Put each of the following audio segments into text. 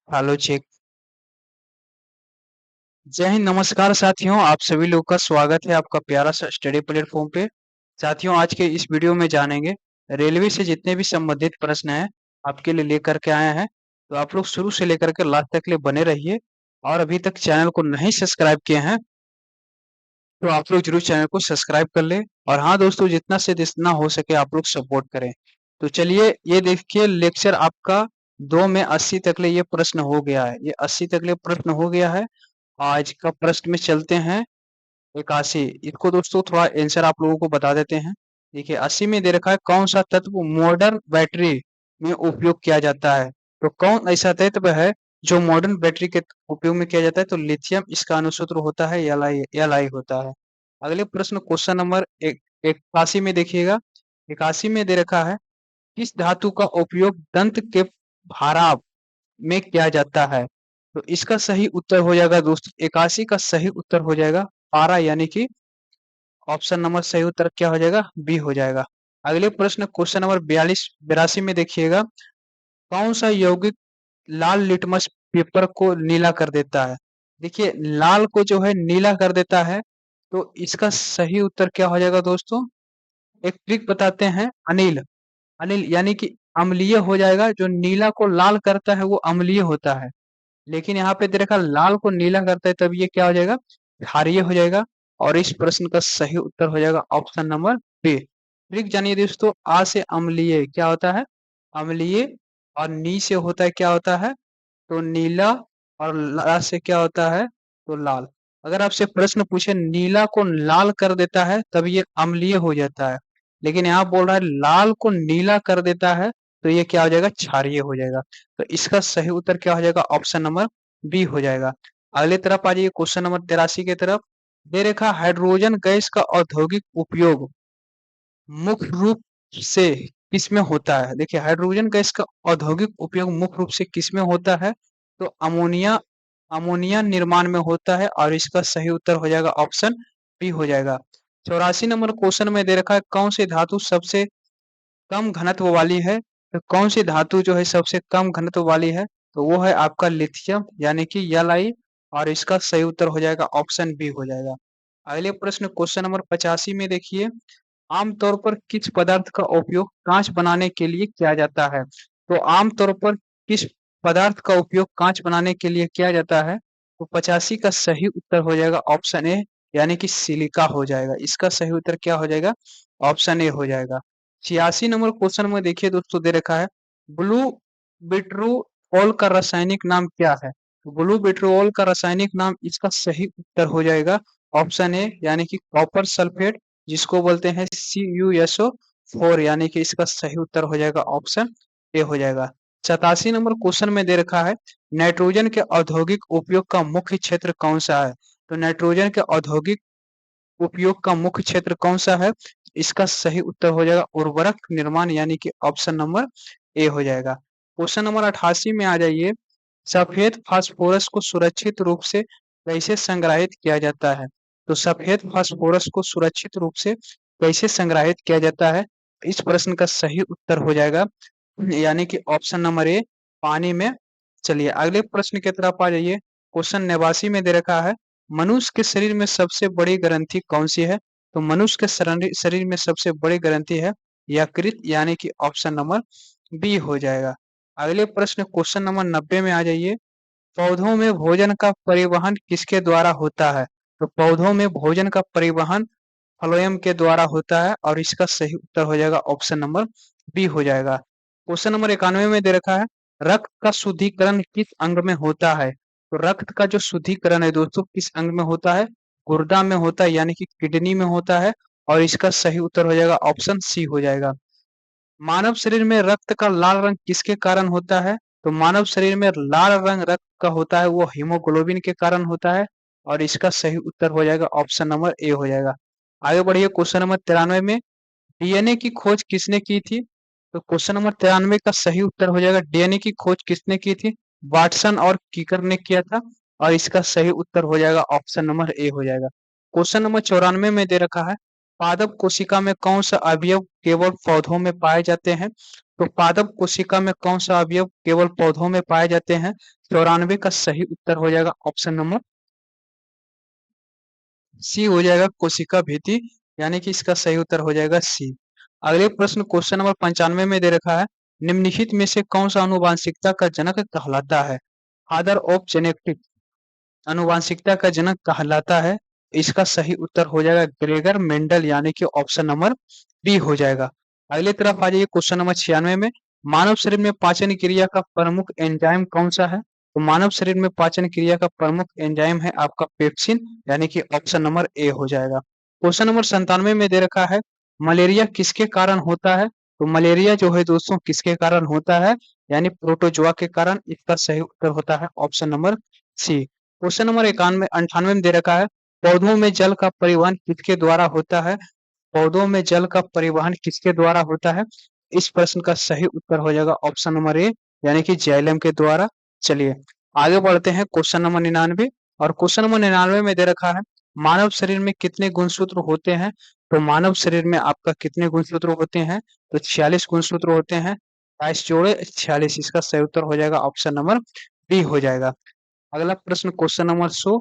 Hello check. जय हिंद, नमस्कार साथियों, आप सभी लोग का स्वागत है आपका प्यारा सा स्टडी प्लेटफॉर्म पे। साथियों, आज के इस वीडियो में जानेंगे रेलवे से जितने भी संबंधित प्रश्न हैं आपके लिए लेकर के आए हैं। तो आप लोग शुरू से लेकर के लास्ट तक के लिए बने रहिए। और अभी तक चैनल को नहीं सब्सक्राइब किए हैं तो आप लोग जरूर चैनल को सब्सक्राइब कर ले। और हाँ दोस्तों, जितना से जितना हो सके आप लोग सपोर्ट करें। तो चलिए, ये देखिए लेक्चर आपका 2 में 80 तक ले ये प्रश्न हो गया है। ये 80 तक ले प्रश्न हो गया है। आज का प्रश्न में चलते हैं 81। इसको दोस्तों थोड़ा आंसर आप लोगों को बता देते हैं। देखिए 80 में दे रखा है, कौन सा तत्व मॉडर्न बैटरी में उपयोग किया जाता है। तो कौन ऐसा तत्व है जो मॉडर्न बैटरी के उपयोग में किया जाता है। तो लिथियम इसका अनुसूत्र होता है, एल आई होता है। अगले प्रश्न क्वेश्चन नंबर 81 में देखिएगा। 81 में दे रखा है, किस धातु का उपयोग दंत के भराव में किया जाता है। तो इसका सही उत्तर हो जाएगा दोस्तों, 81 का सही उत्तर हो जाएगा पारा, यानी कि ऑप्शन नंबर सही उत्तर क्या हो जाएगा, बी हो जाएगा। अगले प्रश्न क्वेश्चन नंबर 82 में देखिएगा, कौन सा यौगिक लाल लिटमस पेपर को नीला कर देता है। देखिए लाल को जो है नीला कर देता है। तो इसका सही उत्तर क्या हो जाएगा दोस्तों, एक ट्रिक बताते हैं, अनिल। अनिल यानी कि अम्लीय हो जाएगा। जो नीला को लाल करता है वो अम्लीय होता है, लेकिन यहाँ पे दे रखा लाल को नीला करता है तब ये क्या हो जाएगा, क्षारीय हो जाएगा। और इस प्रश्न का सही उत्तर हो जाएगा ऑप्शन नंबर बी। ट्रिक जानिए दोस्तों, आ से अम्लीय क्या होता है, अम्लीय। और नी से होता है क्या होता है, तो नीला। और ला से क्या होता है, तो लाल। अगर आपसे प्रश्न पूछे नीला को लाल कर देता है तब ये अम्लीय हो जाता है, लेकिन यहाँ बोल रहा है लाल को नीला कर देता है तो ये क्या हो जाएगा, क्षारीय हो जाएगा। तो इसका सही उत्तर क्या हो जाएगा, ऑप्शन नंबर बी हो जाएगा। अगले तरफ आ जाइए, क्वेश्चन नंबर 83 के तरफ। दे रखा हाइड्रोजन गैस का औद्योगिक उपयोग मुख्य रूप से किसमें होता है। देखिए हाइड्रोजन गैस का औद्योगिक उपयोग मुख्य रूप से किसमें होता है, तो अमोनिया, अमोनिया निर्माण में होता है। और इसका सही उत्तर हो जाएगा ऑप्शन बी हो जाएगा। 84 नंबर क्वेश्चन में दे रखा है, कौन सी धातु सबसे कम घनत्व वाली है। तो कौन सी धातु जो है सबसे कम घनत्व वाली है, तो वो है आपका लिथियम, यानी कि एल। और इसका सही उत्तर हो जाएगा ऑप्शन बी हो जाएगा। अगले प्रश्न क्वेश्चन नंबर 85 में देखिए, आमतौर पर किस पदार्थ का उपयोग कांच बनाने के लिए किया जाता है। तो आमतौर पर किस पदार्थ का उपयोग कांच बनाने के लिए किया जाता है। तो 85 का सही उत्तर हो जाएगा ऑप्शन ए, यानी कि सिलिका हो जाएगा। इसका सही उत्तर क्या हो जाएगा, ऑप्शन ए हो जाएगा। 86 नंबर क्वेश्चन में देखिए दोस्तों, दे रखा है, ब्लू बिट्रूऑल का रासायनिक नाम क्या है। ब्लू बिट्रूऑल का रासायनिक नाम, इसका सही उत्तर हो जाएगा ऑप्शन ए, यानी कि कॉपर सल्फेट, जिसको बोलते हैं CuSO4, यानी कि इसका सही उत्तर हो जाएगा ऑप्शन ए हो जाएगा। 87 नंबर क्वेश्चन में दे रखा है, नाइट्रोजन के औद्योगिक उपयोग का मुख्य क्षेत्र कौन सा है। तो नाइट्रोजन के औद्योगिक उपयोग का मुख्य क्षेत्र कौन सा है, इसका सही उत्तर हो जाएगा उर्वरक निर्माण, यानी कि ऑप्शन नंबर ए हो जाएगा। क्वेश्चन नंबर 88 में आ जाइए, सफेद फास्फोरस को सुरक्षित रूप से कैसे संग्रहित किया जाता है। तो सफेद फास्फोरस को सुरक्षित रूप से कैसे संग्रहित किया जाता है, इस प्रश्न का सही उत्तर हो जाएगा, यानी कि ऑप्शन नंबर ए, पानी में। चलिए अगले प्रश्न की तरफ आ जाइए। क्वेश्चन 89 में दे रखा है, मनुष्य के शरीर में सबसे बड़ी ग्रंथि कौन सी है। तो मनुष्य के शरीर में सबसे बड़ी ग्रंथि है यकृत, यानी कि ऑप्शन नंबर बी हो जाएगा। अगले प्रश्न क्वेश्चन नंबर 90 में आ जाइए, पौधों में भोजन का परिवहन किसके द्वारा होता है। तो पौधों में भोजन का परिवहन फ्लोएम के द्वारा होता है। और इसका सही उत्तर हो जाएगा ऑप्शन नंबर बी हो जाएगा। क्वेश्चन नंबर 91 में दे रखा है, रक्त का शुद्धिकरण किस अंग में होता है। तो रक्त का जो शुद्धिकरण है दोस्तों किस अंग में होता है, गुर्दा में होता है, यानी कि किडनी में होता है। और इसका सही उत्तर हो जाएगा ऑप्शन सी हो जाएगा। मानव शरीर में रक्त का लाल रंग किसके कारण होता है। तो मानव शरीर में लाल रंग रक्त का होता है वो हीमोग्लोबिन के कारण होता है। और इसका सही उत्तर हो जाएगा ऑप्शन नंबर ए हो जाएगा। आगे बढ़िए, क्वेश्चन नंबर 93 में, डीएनए की खोज किसने की थी। तो क्वेश्चन नंबर 93 का सही उत्तर हो जाएगा, डीएनए की खोज किसने की थी, वाटसन और कीकर ने किया था। और इसका सही उत्तर हो जाएगा ऑप्शन नंबर ए हो जाएगा। क्वेश्चन नंबर 94 में दे रखा है, पादप कोशिका में कौन सा अवयव केवल पौधों में पाए जाते हैं। तो पादप कोशिका में कौन सा अवयव केवल पौधों में पाए जाते हैं? 94 का सही उत्तर हो जाएगा ऑप्शन नंबर सी हो जाएगा, कोशिका भित्ति, यानी कि इसका सही उत्तर हो जाएगा सी। अगले प्रश्न क्वेश्चन नंबर 95 में दे रखा है, निम्नलिखित में से कौन सा आनुवांशिकता का जनक कहलाता है? फादर ऑफ जेनेटिक आनुवांशिकता का जनक कहलाता है। इसका सही उत्तर हो जाएगा ग्रेगर मेंडल, यानी कि ऑप्शन नंबर बी हो जाएगा। अगले तरफ आ जाइए क्वेश्चन नंबर 96 में, मानव शरीर में पाचन क्रिया का प्रमुख एंजाइम कौन सा है? तो मानव शरीर में पाचन क्रिया का प्रमुख एंजाइम है आपका पेप्सिन, यानी कि ऑप्शन नंबर ए हो जाएगा। क्वेश्चन नंबर 97 में दे रखा है, मलेरिया किसके कारण होता है? तो मलेरिया जो है दोस्तों किसके कारण होता है? यानी प्रोटोजोआ के कारण। इसका सही उत्तर होता है option number C. Question number 98 में दे रखा है, पौधों में जल का परिवहन किसके द्वारा होता है? पौधों में जल का परिवहन किसके द्वारा होता है? इस प्रश्न का सही उत्तर हो जाएगा ऑप्शन नंबर ए, यानी कि जाइलम के द्वारा। चलिए आगे बढ़ते हैं क्वेश्चन नंबर 99। और क्वेश्चन नंबर 99 में दे रखा है, मानव शरीर में कितने गुणसूत्र होते हैं? तो मानव शरीर में आपका कितने गुणसूत्र होते हैं? तो 46 गुणसूत्र होते हैं। 22 जोड़े 46, इसका सही उत्तर हो जाएगा ऑप्शन नंबर बी हो जाएगा। अगला प्रश्न क्वेश्चन नंबर 100,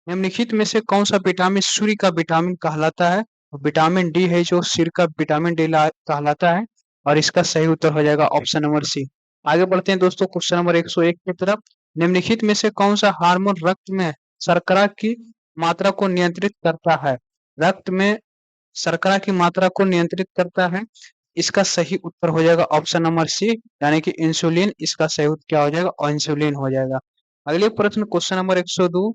निम्नलिखित में से कौन सा विटामिन सूर्य का विटामिन कहलाता है? विटामिन डी है जो सूर्य का विटामिन डी कहलाता है, और इसका सही उत्तर हो जाएगा ऑप्शन नंबर सी। आगे बढ़ते हैं दोस्तों क्वेश्चन नंबर 101 की तरफ, निम्नलिखित में से कौन सा हार्मोन रक्त में शर्करा की मात्रा को नियंत्रित करता है? रक्त में शर्करा की मात्रा को नियंत्रित करता है। इसका सही उत्तर हो जाएगा ऑप्शन नंबर सी, यानी कि इंसुलिन। इसका सही उत्तर क्या हो जाएगा? और इंसुलिन हो जाएगा। अगले प्रश्न क्वेश्चन नंबर 102,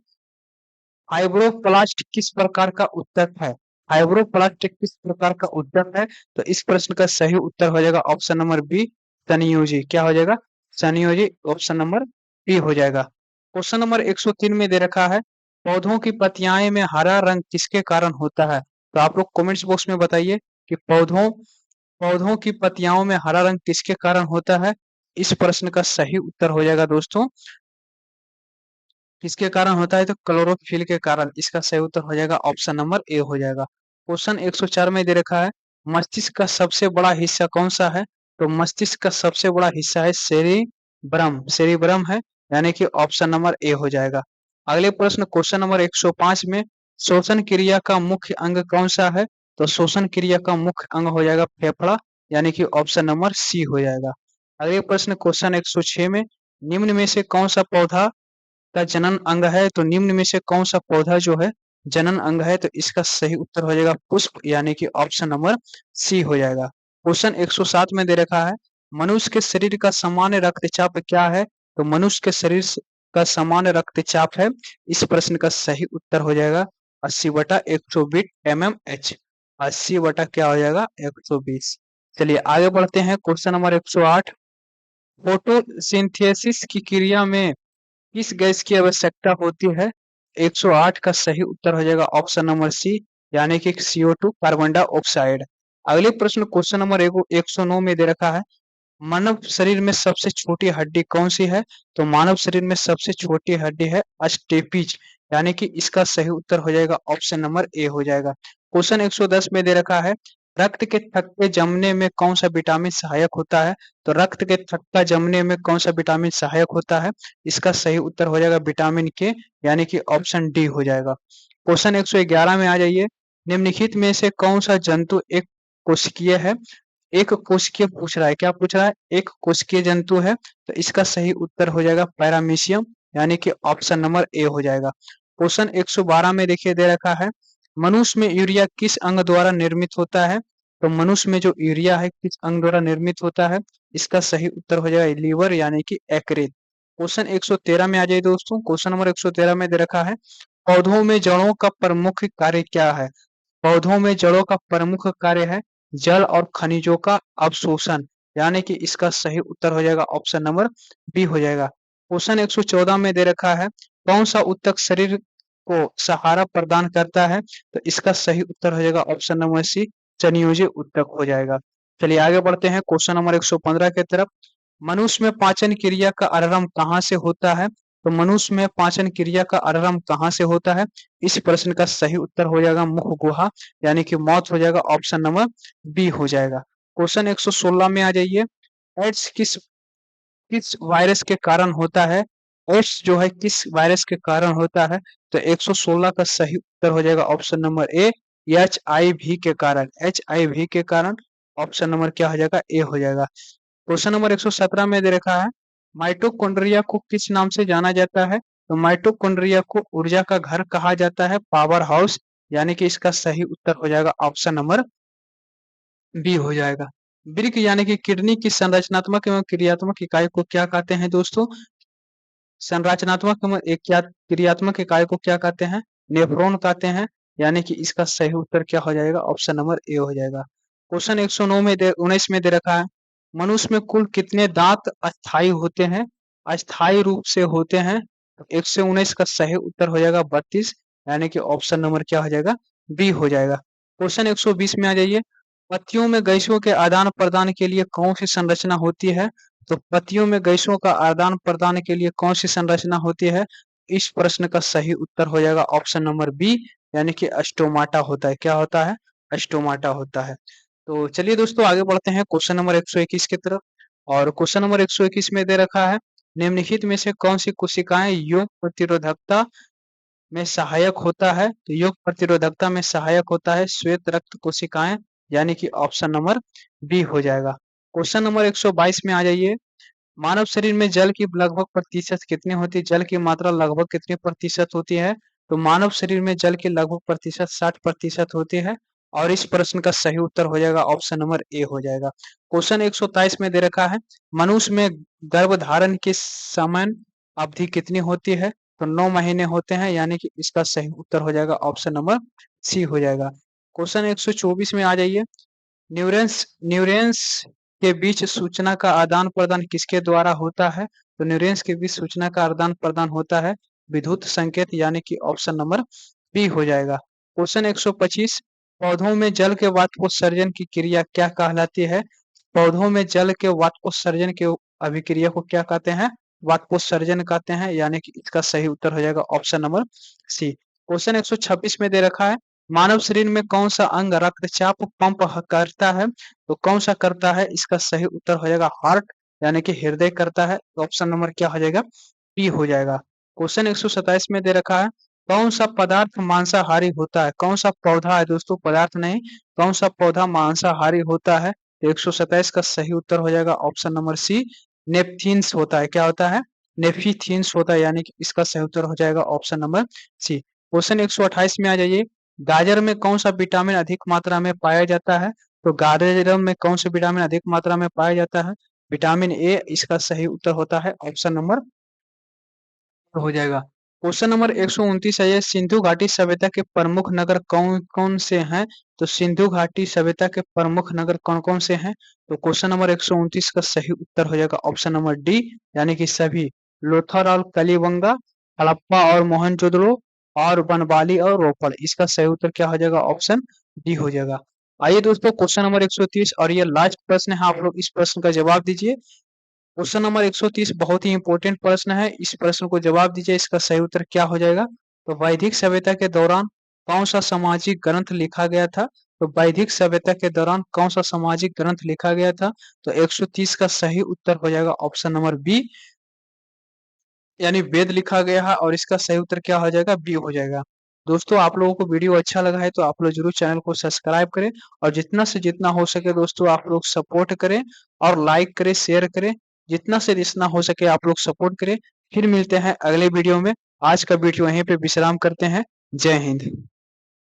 फाइब्रोब्लास्ट किस प्रकार का उत्तक है? फाइब्रोब्लास्ट किस प्रकार का उत्तक है? तो इस प्रश्न का सही उत्तर हो जाएगा ऑप्शन नंबर बी, संयोजी। क्या हो जाएगा? संयोजी, ऑप्शन नंबर बी हो जाएगा। क्वेश्चन नंबर 103 में दे रखा है, पौधों की पत्तियां में हरा रंग किसके कारण होता है? तो आप लोग कमेंट्स बॉक्स में बताइए कि पौधों पौधों की पत्तियां में हरा रंग किसके कारण होता है? इस प्रश्न का सही उत्तर हो जाएगा दोस्तों, किसके कारण होता है? तो क्लोरोफिल के कारण। इसका सही उत्तर हो जाएगा ऑप्शन नंबर ए हो जाएगा। क्वेश्चन 104 में दे रखा है, मस्तिष्क का सबसे बड़ा हिस्सा कौन सा है? तो मस्तिष्क का सबसे बड़ा हिस्सा है सेरिब्रम, सेरिब्रम है, यानी कि ऑप्शन नंबर ए हो जाएगा। अगले प्रश्न क्वेश्चन नंबर 105 में, श्वसन क्रिया का मुख्य अंग कौन सा है? तो श्वसन क्रिया का मुख्य अंग हो जाएगा फेफड़ा, यानी कि ऑप्शन नंबर सी हो जाएगा। अगले प्रश्न क्वेश्चन 106 में, निम्न में से कौन सा पौधा का जनन अंग है? तो निम्न में से कौन सा पौधा जो है जनन अंग है? तो इसका सही उत्तर हो जाएगा पुष्प, यानी कि ऑप्शन नंबर सी हो जाएगा। क्वेश्चन 107 में दे रखा है, मनुष्य के शरीर का सामान्य रक्तचाप क्या है? तो मनुष्य के शरीर का सामान्य रक्तचाप है। इस प्रश्न का सही उत्तर हो जाएगा 80/120 mmH। 80 क्या हो जाएगा? 120। चलिए आगे बढ़ते हैं क्वेश्चन नंबर 108, फोटोसिंथेसिस की क्रिया में किस गैस की आवश्यकता होती है? 108 का सही उत्तर हो जाएगा ऑप्शन नंबर सी, यानी कि CO2, कार्बन डाइऑक्साइड। अगले प्रश्न क्वेश्चन नंबर 109 में दे रखा है, मानव शरीर में सबसे छोटी हड्डी कौन सी है? तो मानव शरीर में सबसे छोटी हड्डी है अस्टेपिज, यानी कि इसका सही उत्तर हो जाएगा ऑप्शन नंबर ए हो जाएगा। क्वेश्चन 110 में दे रखा है, रक्त के थक्के जमने में कौन सा विटामिन सहायक होता है? तो रक्त के थक्का जमने में कौन सा विटामिन सहायक होता है? इसका सही उत्तर हो जाएगा विटामिन के, यानी कि ऑप्शन डी हो जाएगा। क्वेश्चन 111 में आ जाइए, निम्नलिखित में से कौन सा जंतु एक कोशिकीय है? एक कोशिकीय पूछ रहा है, क्या पूछ रहा है? एक कोशिकीय जंतु है, तो इसका सही उत्तर हो जाएगा पैरामीशियम, यानी कि ऑप्शन नंबर ए हो जाएगा। क्वेश्चन 112 में देखिए दे रखा है, मनुष्य में यूरिया किस अंग द्वारा निर्मित होता है? तो मनुष्य में जो यूरिया है किस अंग द्वारा निर्मित होता है? इसका सही उत्तर हो जाएगा लीवर, यानी कि यकृत। क्वेश्चन 113 में आ जाइए दोस्तों, क्वेश्चन नंबर 113 में दे रखा है, पौधों में जड़ों का प्रमुख कार्य क्या है? पौधों में जड़ों का प्रमुख कार्य है जल और खनिजों का अवशोषण, यानी कि इसका सही उत्तर हो जाएगा ऑप्शन नंबर बी हो जाएगा। क्वेश्चन 114 में दे रखा है, कौन सा ऊतक शरीर को सहारा प्रदान करता है? तो इसका सही उत्तर हो जाएगा ऑप्शन नंबर सी, संयोजी ऊतक हो जाएगा। चलिए आगे बढ़ते हैं क्वेश्चन नंबर 115 की तरफ, मनुष्य में पाचन क्रिया का आरंभ कहाँ से होता है? तो मनुष्य में पाचन क्रिया का आरंभ कहाँ से होता है? इस प्रश्न का सही उत्तर हो जाएगा मुख गुहा, यानी कि मौत हो जाएगा, ऑप्शन नंबर बी हो जाएगा। क्वेश्चन 116 में आ जाइए, एड्स किस किस वायरस के कारण होता है? एड्स जो है किस वायरस के कारण होता है? तो 116 का सही उत्तर हो जाएगा ऑप्शन नंबर ए, एचआईवी के कारण। एचआईवी के कारण ऑप्शन नंबर क्या हो जाएगा? ए हो जाएगा। क्वेश्चन नंबर 117 में दे रखा है, माइटोकॉन्ड्रिया को किस नाम से जाना जाता है? तो माइटोकॉन्ड्रिया को ऊर्जा का घर कहा जाता है, पावर हाउस, यानी कि इसका सही उत्तर हो जाएगा ऑप्शन नंबर बी हो जाएगा। वृक्क यानी कि किडनी की संरचनात्मक एवं क्रियात्मक इकाई को क्या कहते हैं दोस्तों? संरचनात्मक एवं एक क्या क्रियात्मक इकाई को क्या कहते हैं? नेफ्रॉन कहते हैं, यानी कि इसका सही उत्तर क्या हो जाएगा? ऑप्शन नंबर ए हो जाएगा। क्वेश्चन 109 में 19 में दे रखा है, मनुष्य में कुल कितने दांत अस्थायी होते हैं? अस्थायी रूप से होते हैं। 119 का सही उत्तर हो जाएगा 32, यानी कि ऑप्शन नंबर क्या हो जाएगा? बी हो जाएगा। क्वेश्चन 120 में आ जाइए, पत्तियों में गैसों के आदान प्रदान के लिए कौन सी संरचना होती है? तो पत्तियों में गैसों का आदान प्रदान के लिए कौन सी संरचना होती है? इस प्रश्न का सही उत्तर हो जाएगा ऑप्शन नंबर बी, यानी कि स्टोमाटा होता है। क्या होता है? स्टोमाटा होता है। तो चलिए दोस्तों आगे बढ़ते हैं क्वेश्चन नंबर 121 की तरफ। और क्वेश्चन नंबर 121 में दे रखा है, निम्नलिखित में से कौन सी कोशिकाएं योग प्रतिरोधकता में सहायक होता है? तो योग प्रतिरोधकता में सहायक होता है श्वेत रक्त कोशिकाएं, यानी कि ऑप्शन नंबर बी हो जाएगा। क्वेश्चन नंबर 122 में आ जाइए, मानव शरीर में जल की लगभग प्रतिशत कितनी होती है? जल की मात्रा लगभग कितनी प्रतिशत होती है? तो मानव शरीर में जल की लगभग प्रतिशत 60% होती है, और इस प्रश्न का सही उत्तर हो जाएगा ऑप्शन नंबर ए हो जाएगा। क्वेश्चन 123 में दे रखा है, मनुष्य में गर्भधारण की समय अवधि कितनी होती है? तो 9 महीने होते हैं, यानी कि इसका सही उत्तर हो जाएगा ऑप्शन नंबर सी हो जाएगा। क्वेश्चन 124 में आ जाइए, न्यूरॉन्स न्यूरॉन्स के बीच सूचना का आदान प्रदान किसके द्वारा होता है? तो न्यूरॉन्स के बीच सूचना का आदान प्रदान होता है विद्युत संकेत, यानी कि ऑप्शन नंबर बी हो जाएगा। क्वेश्चन 125, पौधों में जल के वाष्पोत्सर्जन की क्रिया क्या कहलाती है? पौधों में जल के वाष्पोत्सर्जन के अभिक्रिया को क्या कहते हैं? वाष्पोत्सर्जन कहते हैं, यानी कि इसका सही उत्तर हो जाएगा ऑप्शन नंबर सी। क्वेश्चन 126 में दे रखा है, मानव शरीर में कौन सा अंग रक्तचाप पंप करता है? तो कौन सा करता है? इसका सही उत्तर हो जाएगा हार्ट, यानी कि हृदय करता है। तो ऑप्शन नंबर क्या हो जाएगा? बी हो जाएगा। क्वेश्चन 127 में दे रखा है, कौन सा पदार्थ मांसाहारी होता है? कौन सा पौधा है दोस्तों, पदार्थ नहीं, कौन सा पौधा मांसाहारी होता है? 127 का सही उत्तर हो जाएगा ऑप्शन नंबर सी, नेपथीन्स होता है। क्या होता है? नेफीथीन्स होता है, यानी कि इसका सही उत्तर हो जाएगा ऑप्शन नंबर सी। क्वेश्चन 128 में आ जाइए, गाजर में कौन सा विटामिन अधिक मात्रा में पाया जाता है? तो गाजर में कौन सा विटामिन अधिक मात्रा में पाया जाता है? विटामिन ए, इसका सही उत्तर होता है ऑप्शन नंबर हो जाएगा। क्वेश्चन नंबर 129 है, ये सिंधु घाटी सभ्यता के प्रमुख नगर कौन कौन से हैं? तो सिंधु घाटी सभ्यता के प्रमुख नगर कौन कौन से हैं? तो क्वेश्चन नंबर 129 का सही उत्तर हो जाएगा ऑप्शन नंबर डी, यानी कि सभी, लोथर और कलिबंगा, हड़प्पा और मोहनजोदड़ो, और बनवाली और रोपड़। इसका सही उत्तर क्या हो जाएगा? ऑप्शन डी हो जाएगा। आइए दोस्तों क्वेश्चन नंबर 130 और ये लास्ट प्रश्न है, आप लोग इस प्रश्न का जवाब दीजिए। क्वेश्चन नंबर 130 बहुत ही इंपॉर्टेंट प्रश्न है, इस प्रश्न को जवाब दीजिए, इसका सही उत्तर क्या हो जाएगा? तो वैदिक सभ्यता के दौरान कौन सा सामाजिक ग्रंथ लिखा गया था? तो वैदिक सभ्यता के दौरान कौन सा सामाजिक ग्रंथ लिखा गया था? तो 130 का सही उत्तर हो जाएगा ऑप्शन नंबर बी, यानी वेद लिखा गया है, और इसका सही उत्तर क्या हो जाएगा? बी हो जाएगा। दोस्तों आप लोगों को वीडियो अच्छा लगा है तो आप लोग जरूर चैनल को सब्सक्राइब करें, और जितना से जितना हो सके दोस्तों आप लोग सपोर्ट करें, और लाइक करें, शेयर करें, जितना से जितना हो सके आप लोग सपोर्ट करें। फिर मिलते हैं अगले वीडियो में। आज का वीडियो यहीं पे विश्राम करते हैं। जय हिंद।